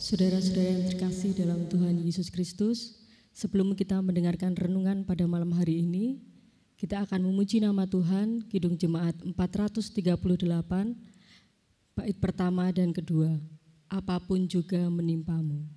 Saudara-saudara yang terkasih dalam Tuhan Yesus Kristus, sebelum kita mendengarkan renungan pada malam hari ini, kita akan memuji nama Tuhan, Kidung Jemaat 438, bait pertama dan kedua, apapun juga menimpamu.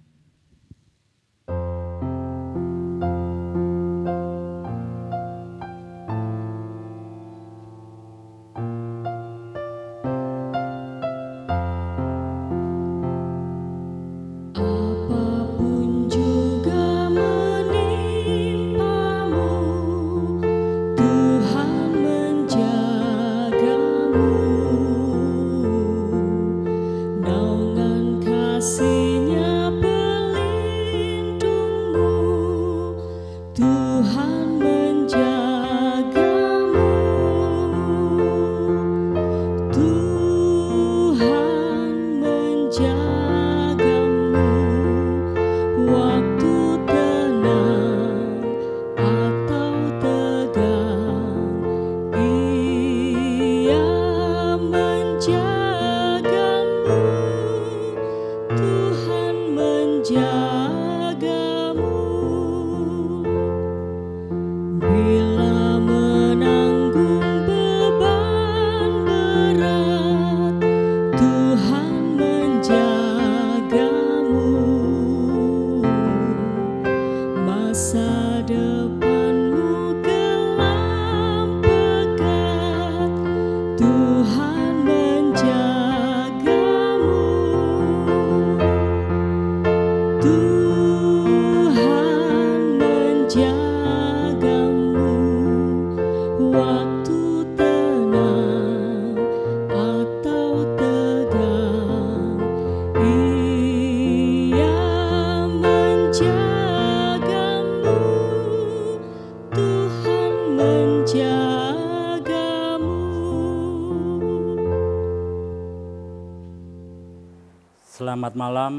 Selamat malam,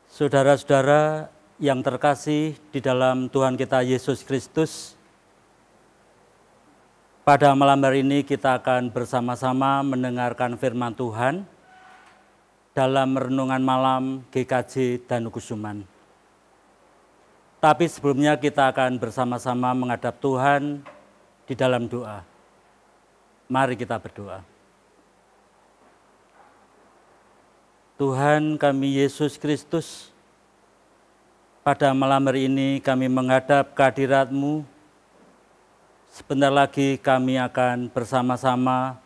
saudara-saudara yang terkasih di dalam Tuhan kita Yesus Kristus. Pada malam hari ini kita akan bersama-sama mendengarkan firman Tuhan dalam renungan malam GKJ Danukusuman. Tapi sebelumnya kita akan bersama-sama menghadap Tuhan di dalam doa. Mari kita berdoa. Tuhan kami Yesus Kristus, pada malam hari ini kami menghadap kehadirat-Mu. Sebentar lagi kami akan bersama-sama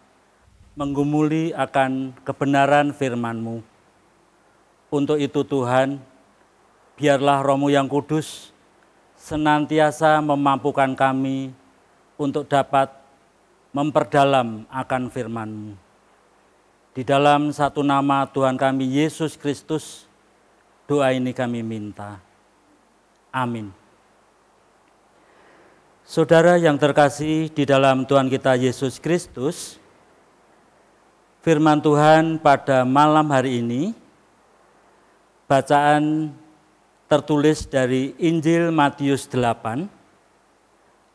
menggumuli akan kebenaran firman-Mu. Untuk itu Tuhan, biarlah Roh-Mu yang kudus senantiasa memampukan kami untuk dapat memperdalam akan firman-Mu. Di dalam satu nama Tuhan kami Yesus Kristus, doa ini kami minta. Amin. Saudara yang terkasih di dalam Tuhan kita Yesus Kristus, firman Tuhan pada malam hari ini, bacaan tertulis dari Injil Matius 8,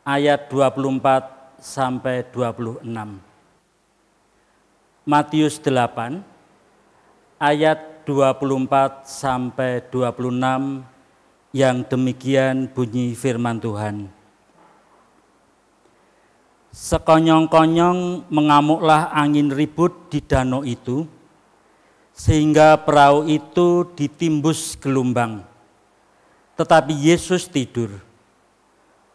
ayat 24 sampai 26. Matius 8 ayat 24 sampai 26 yang demikian bunyi firman Tuhan. Sekonyong-konyong mengamuklah angin ribut di danau itu, sehingga perahu itu ditimbus gelombang. Tetapi Yesus tidur.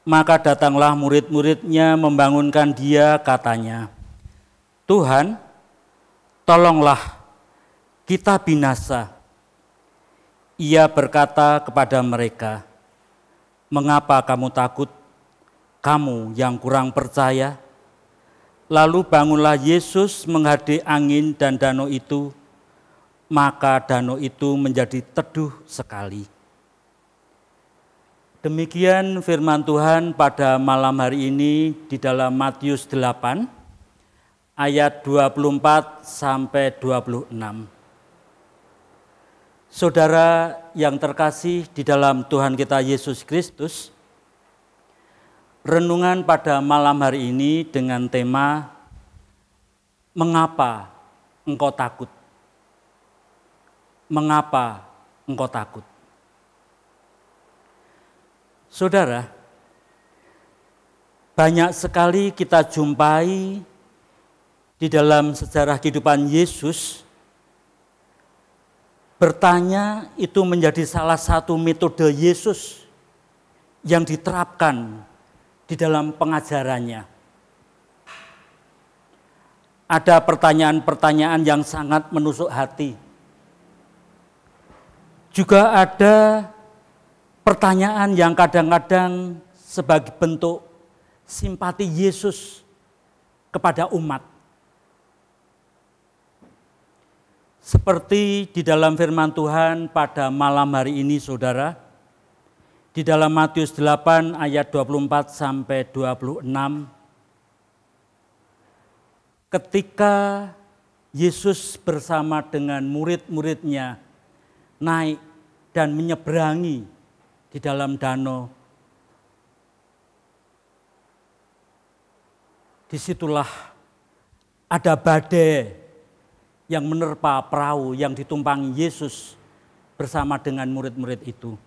Maka datanglah murid-muridnya membangunkan dia, katanya, "Tuhan, tolonglah, kita binasa." Ia berkata kepada mereka, "Mengapa kamu takut, kamu yang kurang percaya?" Lalu bangunlah Yesus menghadiri angin dan danau itu, maka danau itu menjadi teduh sekali. Demikian firman Tuhan pada malam hari ini di dalam Matius 8, ayat 24 sampai 26. Saudara yang terkasih di dalam Tuhan kita Yesus Kristus, renungan pada malam hari ini dengan tema "Mengapa engkau takut?". mengapa engkau takut? Saudara, banyak sekali kita jumpai di dalam sejarah kehidupan Yesus, bertanya itu menjadi salah satu metode Yesus yang diterapkan di dalam pengajarannya. Ada pertanyaan-pertanyaan yang sangat menusuk hati. Juga ada pertanyaan yang kadang-kadang sebagai bentuk simpati Yesus kepada umat. Seperti di dalam firman Tuhan pada malam hari ini, saudara, di dalam Matius 8 ayat 24 sampai 26, ketika Yesus bersama dengan murid-muridnya naik dan menyeberangi di dalam danau, disitulah ada badai yang menerpa perahu yang ditumpangi Yesus bersama dengan murid-murid itu.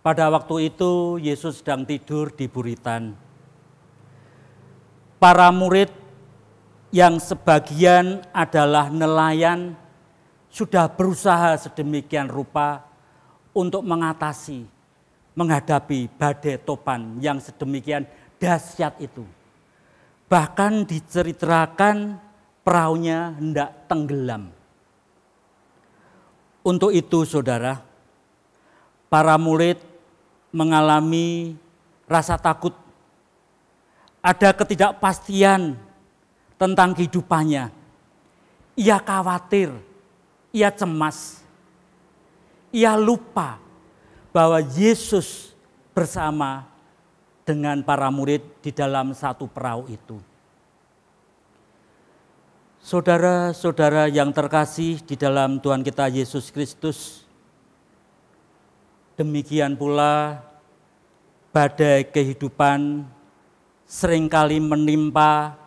Pada waktu itu Yesus sedang tidur di buritan. Para murid yang sebagian adalah nelayan sudah berusaha sedemikian rupa untuk menghadapi badai topan yang sedemikian dahsyat itu. Bahkan diceritakan perahunya hendak tenggelam. Untuk itu, saudara, para murid mengalami rasa takut. Ada ketidakpastian tentang kehidupannya. Ia khawatir, ia cemas, ia lupa bahwa Yesus bersama dengan para murid di dalam satu perahu itu. Saudara-saudara yang terkasih di dalam Tuhan kita Yesus Kristus, demikian pula badai kehidupan seringkali menimpa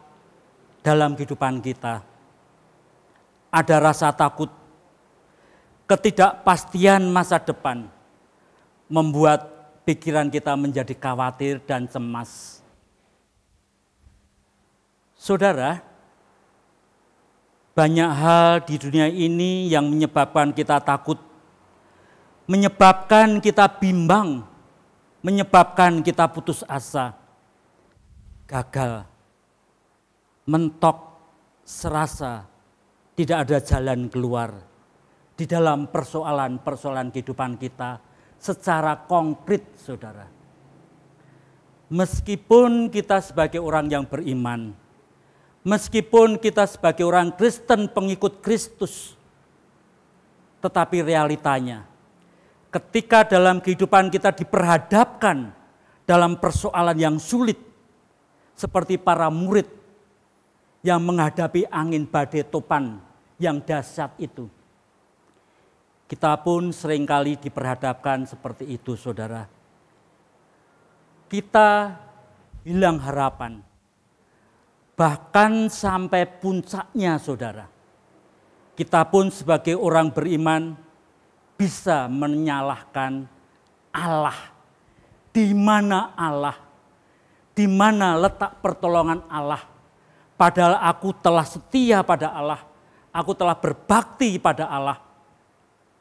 dalam kehidupan kita. Ada rasa takut, ketidakpastian masa depan membuat pikiran kita menjadi khawatir dan cemas. Saudara, banyak hal di dunia ini yang menyebabkan kita takut, menyebabkan kita bimbang, menyebabkan kita putus asa, gagal, mentok, serasa tidak ada jalan keluar di dalam persoalan-persoalan kehidupan kita secara konkret, saudara. Meskipun kita sebagai orang yang beriman, meskipun kita sebagai orang Kristen pengikut Kristus, tetapi realitanya ketika dalam kehidupan kita diperhadapkan dalam persoalan yang sulit, seperti para murid yang menghadapi angin badai topan yang dahsyat itu, kita pun seringkali diperhadapkan seperti itu, saudara. Kita hilang harapan, bahkan sampai puncaknya, saudara. Kita pun sebagai orang beriman bisa menyalahkan Allah. Di mana Allah? Di mana letak pertolongan Allah? Padahal aku telah setia pada Allah, aku telah berbakti pada Allah.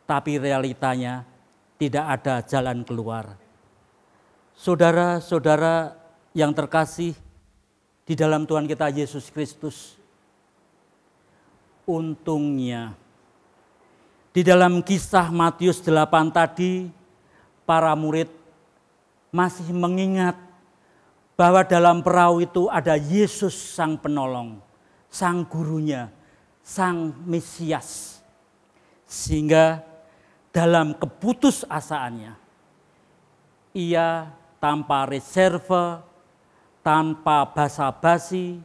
Tapi realitanya tidak ada jalan keluar. Saudara-saudara yang terkasih di dalam Tuhan kita Yesus Kristus, untungnya di dalam kisah Matius 8 tadi, para murid masih mengingat bahwa dalam perahu itu ada Yesus sang penolong, sang gurunya, sang Mesias. Sehingga dalam keputusasaannya, ia tanpa reserve, tanpa basa-basi,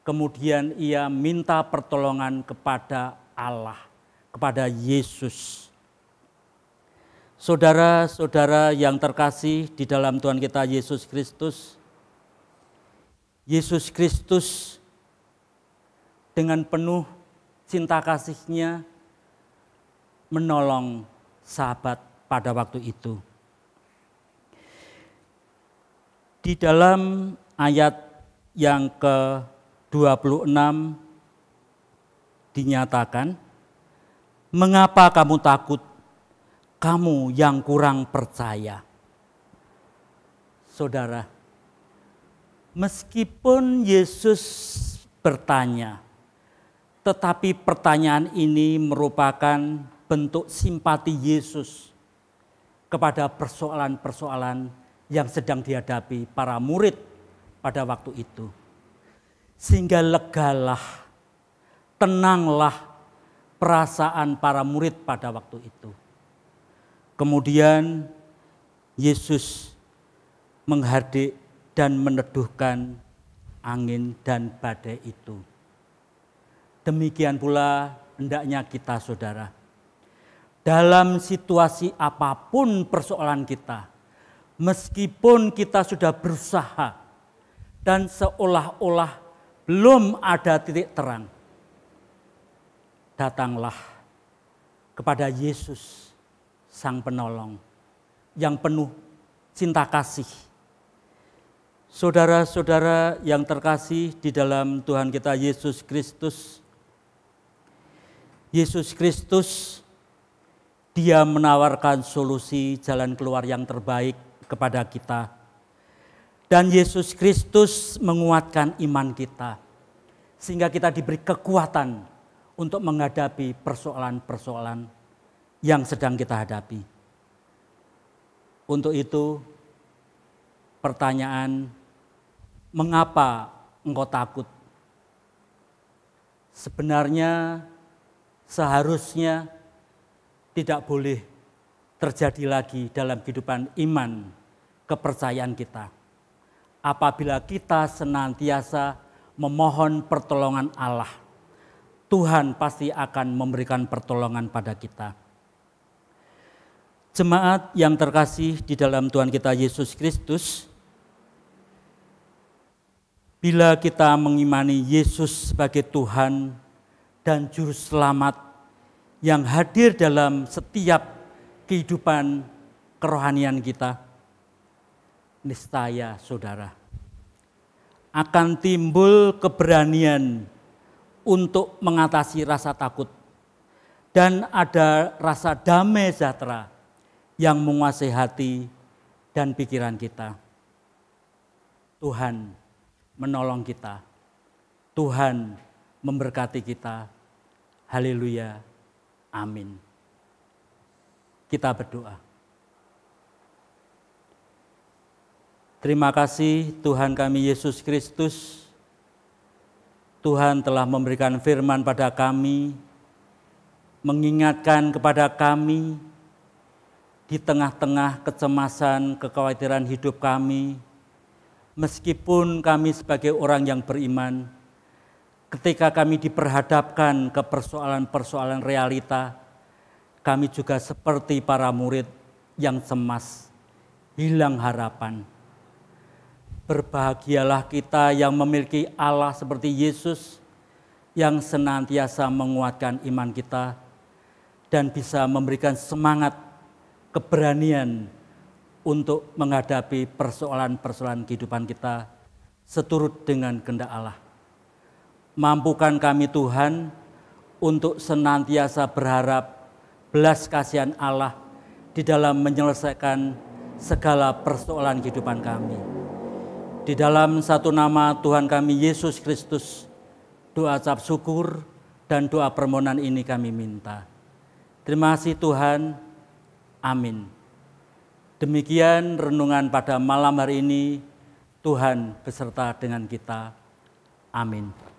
kemudian ia minta pertolongan kepada Allah, kepada Yesus. Saudara-saudara yang terkasih di dalam Tuhan kita Yesus Kristus, Yesus Kristus dengan penuh cinta kasih-Nya menolong sahabat pada waktu itu. Di dalam ayat yang ke-26 dinyatakan, "Mengapa kamu takut, kamu yang kurang percaya?" Saudara, meskipun Yesus bertanya, tetapi pertanyaan ini merupakan bentuk simpati Yesus kepada persoalan-persoalan yang sedang dihadapi para murid pada waktu itu. Sehingga legalah, tenanglah perasaan para murid pada waktu itu. Kemudian Yesus menghardik dan meneduhkan angin dan badai itu. Demikian pula hendaknya kita, saudara. Dalam situasi apapun persoalan kita, meskipun kita sudah berusaha dan seolah-olah belum ada titik terang, datanglah kepada Yesus, Sang Penolong, yang penuh cinta kasih. Saudara-saudara yang terkasih di dalam Tuhan kita Yesus Kristus, Dia menawarkan solusi jalan keluar yang terbaik kepada kita. Dan Yesus Kristus menguatkan iman kita, sehingga kita diberi kekuatan untuk menghadapi persoalan-persoalan yang sedang kita hadapi. Untuk itu, pertanyaan, mengapa engkau takut? Sebenarnya seharusnya tidak boleh terjadi lagi dalam kehidupan iman, kepercayaan kita. Apabila kita senantiasa memohon pertolongan Allah, Tuhan pasti akan memberikan pertolongan pada kita. Jemaat yang terkasih di dalam Tuhan kita Yesus Kristus, bila kita mengimani Yesus sebagai Tuhan dan Juru Selamat yang hadir dalam setiap kehidupan kerohanian kita, niscaya saudara akan timbul keberanian untuk mengatasi rasa takut dan ada rasa damai sejahtera yang menguasai hati dan pikiran kita. Tuhan menolong kita, Tuhan memberkati kita. Haleluya. Amin. Kita berdoa. Terima kasih Tuhan kami Yesus Kristus. Tuhan telah memberikan firman pada kami, mengingatkan kepada kami di tengah-tengah kecemasan, kekhawatiran hidup kami, meskipun kami sebagai orang yang beriman, ketika kami diperhadapkan ke persoalan-persoalan realita, kami juga seperti para murid yang cemas, hilang harapan. Berbahagialah kita yang memiliki Allah seperti Yesus, yang senantiasa menguatkan iman kita dan bisa memberikan semangat, keberanian untuk menghadapi persoalan-persoalan kehidupan kita seturut dengan kehendak Allah. Mampukan kami Tuhan untuk senantiasa berharap belas kasihan Allah di dalam menyelesaikan segala persoalan kehidupan kami. Di dalam satu nama Tuhan kami Yesus Kristus, doa ucap syukur dan doa permohonan ini kami minta. Terima kasih Tuhan. Amin. Demikian renungan pada malam hari ini. Tuhan beserta dengan kita. Amin.